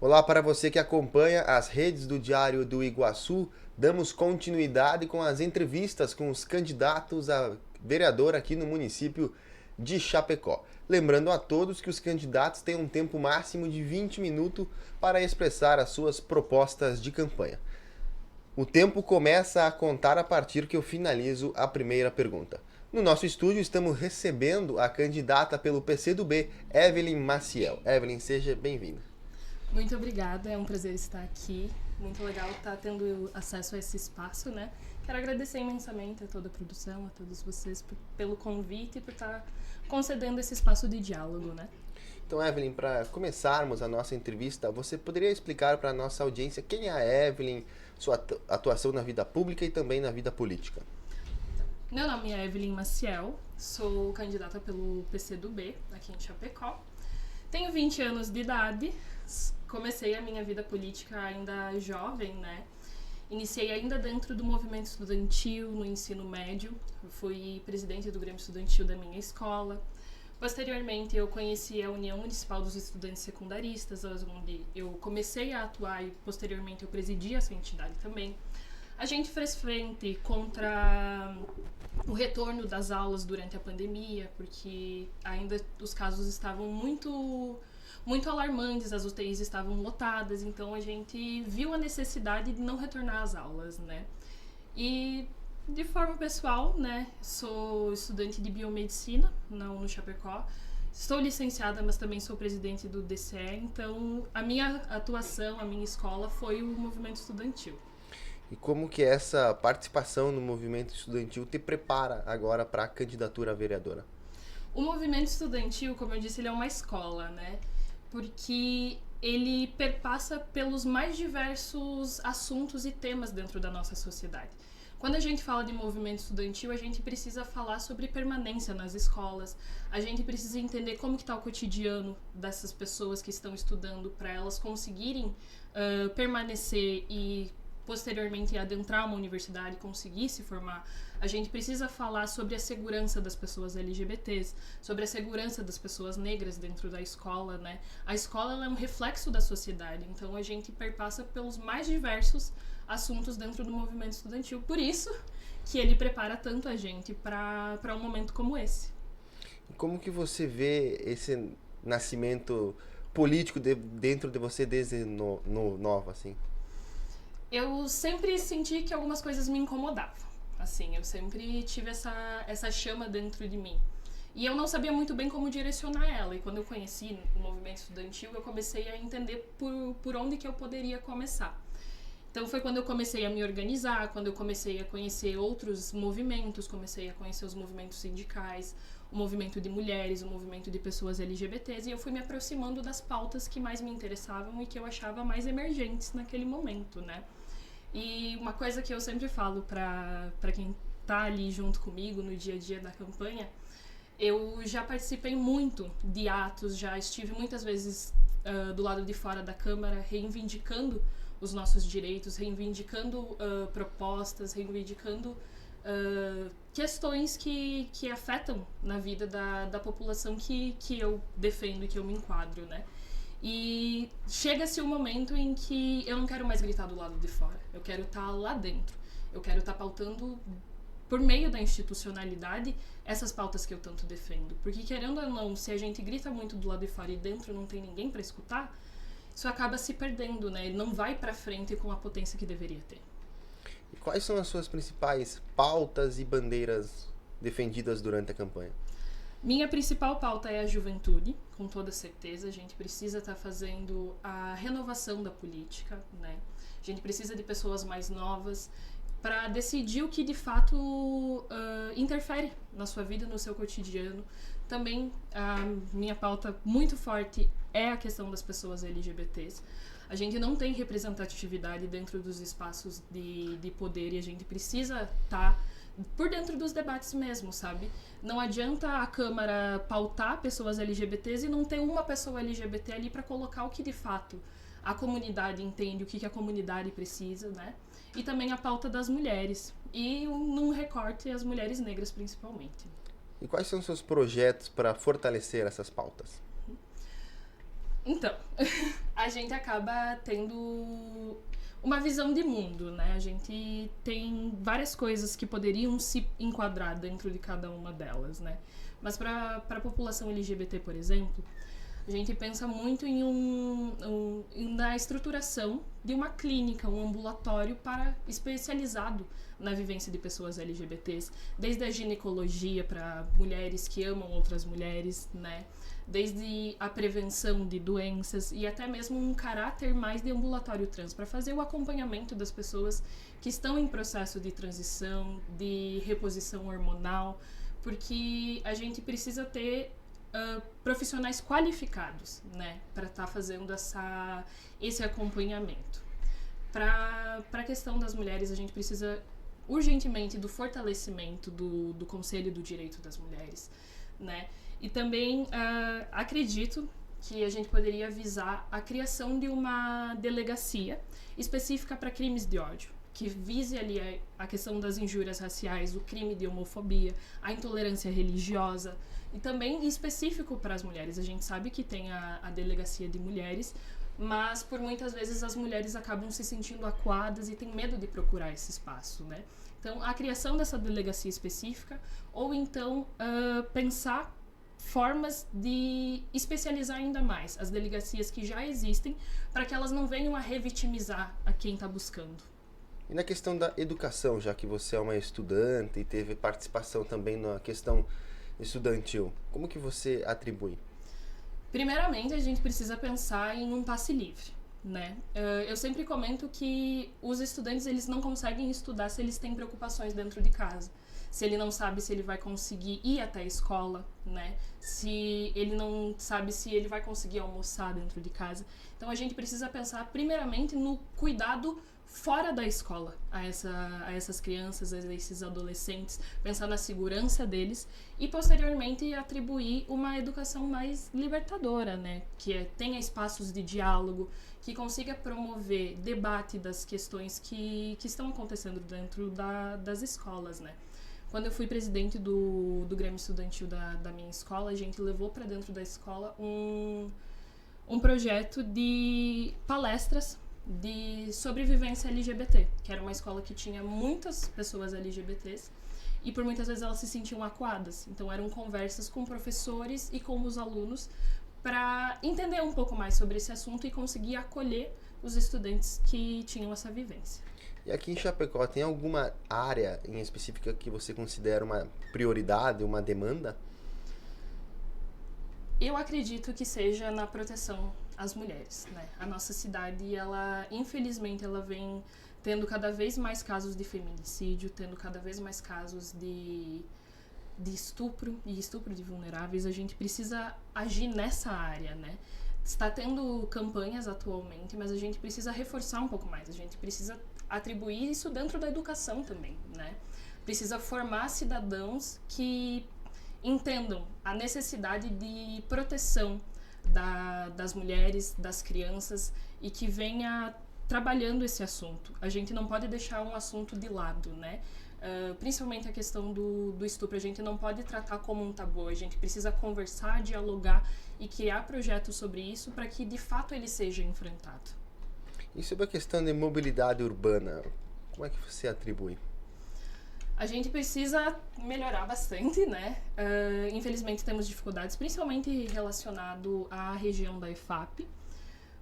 Olá para você que acompanha as redes do Diário do Iguaçu. Damos continuidade com as entrevistas com os candidatos a vereador aqui no município de Chapecó. Lembrando a todos que os candidatos têm um tempo máximo de 20 minutos para expressar as suas propostas de campanha. O tempo começa a contar a partir que eu finalizo a primeira pergunta. No nosso estúdio estamos recebendo a candidata pelo PCdoB, Evelyn Maciel. Evelyn, seja bem-vinda. Muito obrigada, é um prazer estar aqui. Muito legal estar tendo acesso a esse espaço, né? Quero agradecer imensamente a toda a produção, a todos vocês pelo convite e por estar concedendo esse espaço de diálogo, né? Então, Evelyn, para começarmos a nossa entrevista, você poderia explicar para a nossa audiência quem é a Evelyn, sua atuação na vida pública e também na vida política? Meu nome é Evelyn Maciel, sou candidata pelo PCdoB aqui em Chapecó. Tenho 20 anos de idade, comecei a minha vida política ainda jovem, né? Iniciei ainda dentro do movimento estudantil, no ensino médio. Fui presidente do Grêmio Estudantil da minha escola. Posteriormente, eu conheci a União Municipal dos Estudantes Secundaristas, onde eu comecei a atuar e, posteriormente, eu presidi essa entidade também. A gente fez frente contra o retorno das aulas durante a pandemia, porque ainda os casos estavam muito alarmantes, as UTIs estavam lotadas, então a gente viu a necessidade de não retornar às aulas, né? E de forma pessoal, né, sou estudante de biomedicina no Chapecó, estou licenciada, mas também sou presidente do DCE, então a minha atuação, a minha escola foi o movimento estudantil. E como que essa participação no movimento estudantil te prepara agora para a candidatura a vereadora? O movimento estudantil, como eu disse, ele é uma escola, né? Porque ele perpassa pelos mais diversos assuntos e temas dentro da nossa sociedade. Quando a gente fala de movimento estudantil, a gente precisa falar sobre permanência nas escolas, a gente precisa entender como que está o cotidiano dessas pessoas que estão estudando para elas conseguirem permanecer e posteriormente adentrar uma universidade, conseguir se formar. A gente precisa falar sobre a segurança das pessoas LGBTs, sobre a segurança das pessoas negras dentro da escola, né? A escola ela é um reflexo da sociedade, então a gente perpassa pelos mais diversos assuntos dentro do movimento estudantil. Por isso que ele prepara tanto a gente para um momento como esse. E como que você vê esse nascimento político dentro de você desde nova, assim? Eu sempre senti que algumas coisas me incomodavam. Assim, eu sempre tive essa chama dentro de mim. E eu não sabia muito bem como direcionar ela. E quando eu conheci o movimento estudantil, eu comecei a entender por onde que eu poderia começar. Então foi quando eu comecei a me organizar, quando eu comecei a conhecer outros movimentos, comecei a conhecer os movimentos sindicais, o movimento de mulheres, o movimento de pessoas LGBTs, e eu fui me aproximando das pautas que mais me interessavam e que eu achava mais emergentes naquele momento, né? E uma coisa que eu sempre falo para quem tá ali junto comigo no dia a dia da campanha, eu já participei muito de atos, já estive muitas vezes do lado de fora da Câmara reivindicando os nossos direitos, reivindicando propostas, reivindicando questões que afetam na vida da população que eu defendo e que eu me enquadro, né? E chega-se um momento em que eu não quero mais gritar do lado de fora, eu quero estar lá dentro, eu quero estar pautando por meio da institucionalidade essas pautas que eu tanto defendo, porque querendo ou não, se a gente grita muito do lado de fora e dentro não tem ninguém para escutar, isso acaba se perdendo, né? Ele não vai para frente com a potência que deveria ter. E quais são as suas principais pautas e bandeiras defendidas durante a campanha? Minha principal pauta é a juventude, com toda certeza. A gente precisa estar fazendo a renovação da política, né? A gente precisa de pessoas mais novas para decidir o que de fato interfere na sua vida, no seu cotidiano. Também a minha pauta muito forte é a questão das pessoas LGBTs. A gente não tem representatividade dentro dos espaços de poder e a gente precisa estar por dentro dos debates mesmo, sabe? Não adianta a Câmara pautar pessoas LGBTs e não ter uma pessoa LGBT ali para colocar o que de fato a comunidade entende, o que a comunidade precisa, né? E também a pauta das mulheres. E num recorte as mulheres negras principalmente. E quais são seus projetos para fortalecer essas pautas? Então, a gente acaba tendo uma visão de mundo, né? A gente tem várias coisas que poderiam se enquadrar dentro de cada uma delas, né? Mas para a população LGBT, por exemplo, a gente pensa muito na estruturação de uma clínica, um ambulatório especializado na vivência de pessoas LGBTs, desde a ginecologia para mulheres que amam outras mulheres, né? Desde a prevenção de doenças e até mesmo um caráter mais de ambulatório trans, para fazer o acompanhamento das pessoas que estão em processo de transição, de reposição hormonal, porque a gente precisa ter profissionais qualificados, né, para estar fazendo esse acompanhamento. Para a questão das mulheres, a gente precisa urgentemente do fortalecimento do Conselho do Direito das Mulheres, né? E também acredito que a gente poderia visar a criação de uma delegacia específica para crimes de ódio, que vise ali a questão das injúrias raciais, o crime de homofobia, a intolerância religiosa, e também específico para as mulheres. A gente sabe que tem a delegacia de mulheres, mas por muitas vezes as mulheres acabam se sentindo acuadas e têm medo de procurar esse espaço, né? Então, a criação dessa delegacia específica, ou então pensar formas de especializar ainda mais as delegacias que já existem, para que elas não venham a revitimizar a quem está buscando. E na questão da educação, já que você é uma estudante e teve participação também na questão estudantil, como que você atribui? Primeiramente, a gente precisa pensar em um passe livre, né? Eu sempre comento que os estudantes, eles não conseguem estudar se eles têm preocupações dentro de casa. Se ele não sabe se ele vai conseguir ir até a escola, né? Se ele não sabe se ele vai conseguir almoçar dentro de casa. Então, a gente precisa pensar primeiramente no cuidado fora da escola a essas crianças, a esses adolescentes, pensar na segurança deles e posteriormente atribuir uma educação mais libertadora, né? Que tenha espaços de diálogo, que consiga promover debate das questões que estão acontecendo dentro das escolas, né? Quando eu fui presidente do Grêmio Estudantil da minha escola, a gente levou para dentro da escola um projeto de palestras de sobrevivência LGBT, que era uma escola que tinha muitas pessoas LGBTs e por muitas vezes elas se sentiam acuadas. Então eram conversas com professores e com os alunos para entender um pouco mais sobre esse assunto e conseguir acolher os estudantes que tinham essa vivência. E aqui em Chapecó, tem alguma área em específica que você considera uma prioridade, uma demanda? Eu acredito que seja na proteção às mulheres, né? A nossa cidade, infelizmente, ela vem tendo cada vez mais casos de feminicídio, tendo cada vez mais casos de estupro e estupro de vulneráveis. A gente precisa agir nessa área, né? Está tendo campanhas atualmente, mas a gente precisa reforçar um pouco mais. A gente precisa atribuir isso dentro da educação também, né? Precisa formar cidadãos que entendam a necessidade de proteção das mulheres, das crianças e que venha trabalhando esse assunto. A gente não pode deixar um assunto de lado, né? Principalmente a questão do estupro, a gente não pode tratar como um tabu, a gente precisa conversar, dialogar e criar projetos sobre isso para que de fato ele seja enfrentado. E sobre a questão de mobilidade urbana, como é que você atribui? A gente precisa melhorar bastante, né? Infelizmente temos dificuldades, principalmente relacionado à região da EFAP,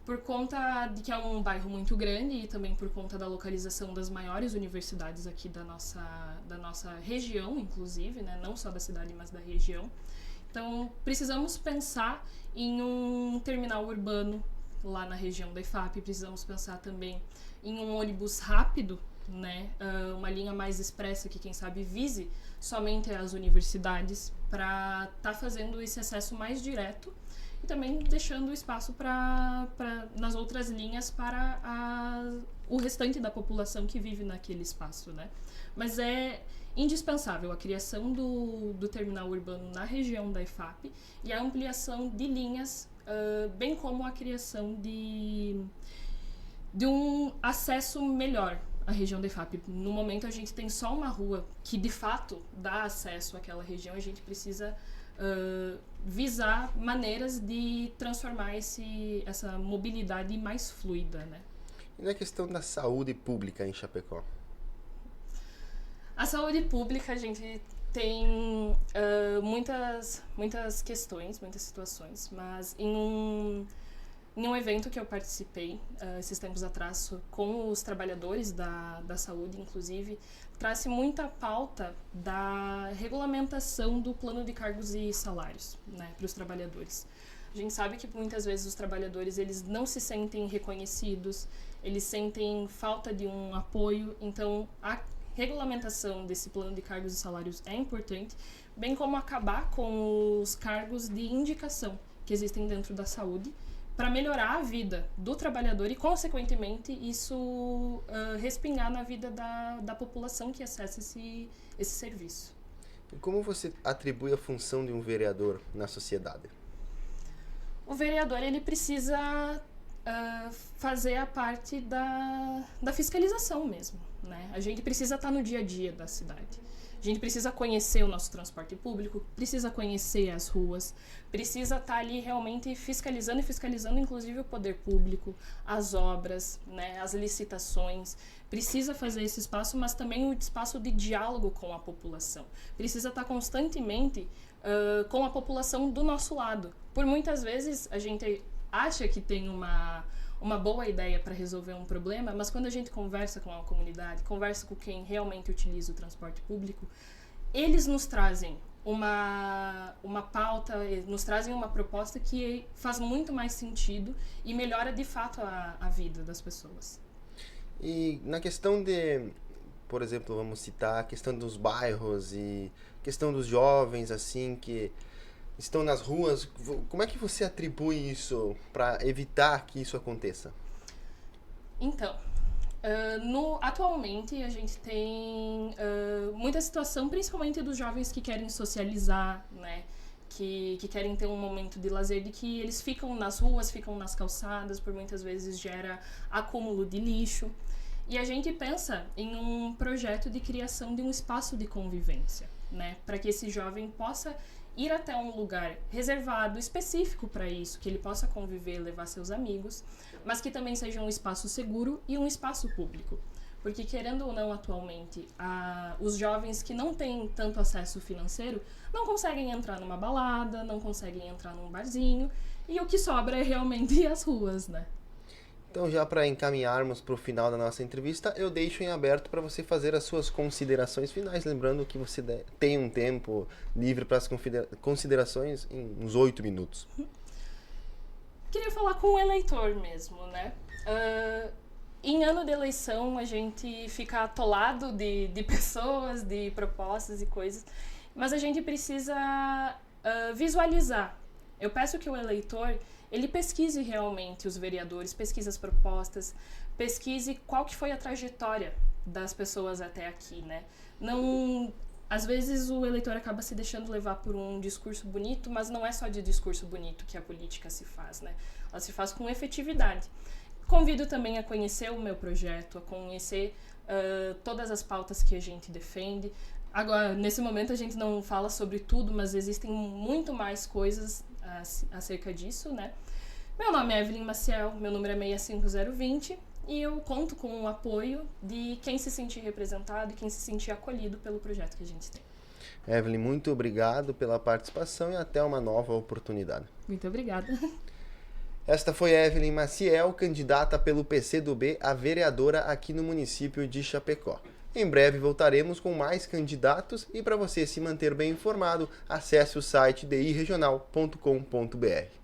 por conta de que é um bairro muito grande e também por conta da localização das maiores universidades aqui da nossa região, inclusive, né? Não só da cidade, mas da região. Então, precisamos pensar em um terminal urbano lá na região da EFAP, precisamos pensar também em um ônibus rápido, né, uma linha mais expressa que, quem sabe, vise somente as universidades para estar fazendo esse acesso mais direto e também deixando espaço nas outras linhas para o restante da população que vive naquele espaço, né? Mas é indispensável a criação do terminal urbano na região da EFAP e a ampliação de linhas, bem como a criação de um acesso melhor à região da EFAP. No momento a gente tem só uma rua que de fato dá acesso àquela região, a gente precisa visar maneiras de transformar essa mobilidade mais fluida, né? E na questão da saúde pública em Chapecó? A saúde pública, a gente tem muitas questões, muitas situações, mas em um evento que eu participei esses tempos atrás com os trabalhadores da saúde, inclusive, trouxe muita pauta da regulamentação do plano de cargos e salários, né, para os trabalhadores. A gente sabe que muitas vezes os trabalhadores eles não se sentem reconhecidos, eles sentem falta de um apoio, então a regulamentação desse plano de cargos e salários é importante, bem como acabar com os cargos de indicação que existem dentro da saúde, para melhorar a vida do trabalhador e, consequentemente, isso respingar na vida da população que acessa esse serviço. E como você atribui a função de um vereador na sociedade? O vereador ele precisa fazer a parte da fiscalização mesmo, né? A gente precisa estar no dia a dia da cidade. A gente precisa conhecer o nosso transporte público, precisa conhecer as ruas, precisa estar ali realmente fiscalizando inclusive o poder público, as obras, né, as licitações. Precisa fazer esse espaço, mas também o espaço de diálogo com a população. Precisa estar constantemente com a população do nosso lado. Por muitas vezes a gente acha que tem uma boa ideia para resolver um problema, mas quando a gente conversa com a comunidade, conversa com quem realmente utiliza o transporte público, eles nos trazem uma pauta, nos trazem uma proposta que faz muito mais sentido e melhora de fato a vida das pessoas. E na questão de, por exemplo, vamos citar a questão dos bairros e questão dos jovens, assim, que estão nas ruas, como é que você atribui isso para evitar que isso aconteça? Então, atualmente a gente tem muita situação, principalmente dos jovens que querem socializar, né? Que querem ter um momento de lazer, de que eles ficam nas ruas, ficam nas calçadas, por muitas vezes gera acúmulo de lixo. E a gente pensa em um projeto de criação de um espaço de convivência, né? Para que esse jovem possa ir até um lugar reservado, específico para isso, que ele possa conviver, levar seus amigos, mas que também seja um espaço seguro e um espaço público. Porque, querendo ou não, atualmente, os jovens que não têm tanto acesso financeiro não conseguem entrar numa balada, não conseguem entrar num barzinho, e o que sobra é realmente as ruas, né? Então, já para encaminharmos para o final da nossa entrevista, eu deixo em aberto para você fazer as suas considerações finais, lembrando que você tem um tempo livre para as considerações em uns 8 minutos. Queria falar com o eleitor mesmo, né? Em ano de eleição, a gente fica atolado de pessoas, de propostas e coisas, mas a gente precisa visualizar. Eu peço que o eleitor ele pesquise realmente os vereadores, pesquise as propostas, pesquise qual que foi a trajetória das pessoas até aqui, né? Não, às vezes o eleitor acaba se deixando levar por um discurso bonito, mas não é só de discurso bonito que a política se faz, né? Ela se faz com efetividade. Convido também a conhecer o meu projeto, a conhecer todas as pautas que a gente defende. Agora, nesse momento a gente não fala sobre tudo, mas existem muito mais coisas acerca disso, né? Meu nome é Evelyn Maciel, meu número é 65020 e eu conto com o apoio de quem se sentir representado e quem se sentir acolhido pelo projeto que a gente tem. Evelyn, muito obrigado pela participação e até uma nova oportunidade. Muito obrigada. Esta foi Evelyn Maciel, candidata pelo PCdoB a vereadora aqui no município de Chapecó. Em breve voltaremos com mais candidatos e para você se manter bem informado, acesse o site diregional.com.br.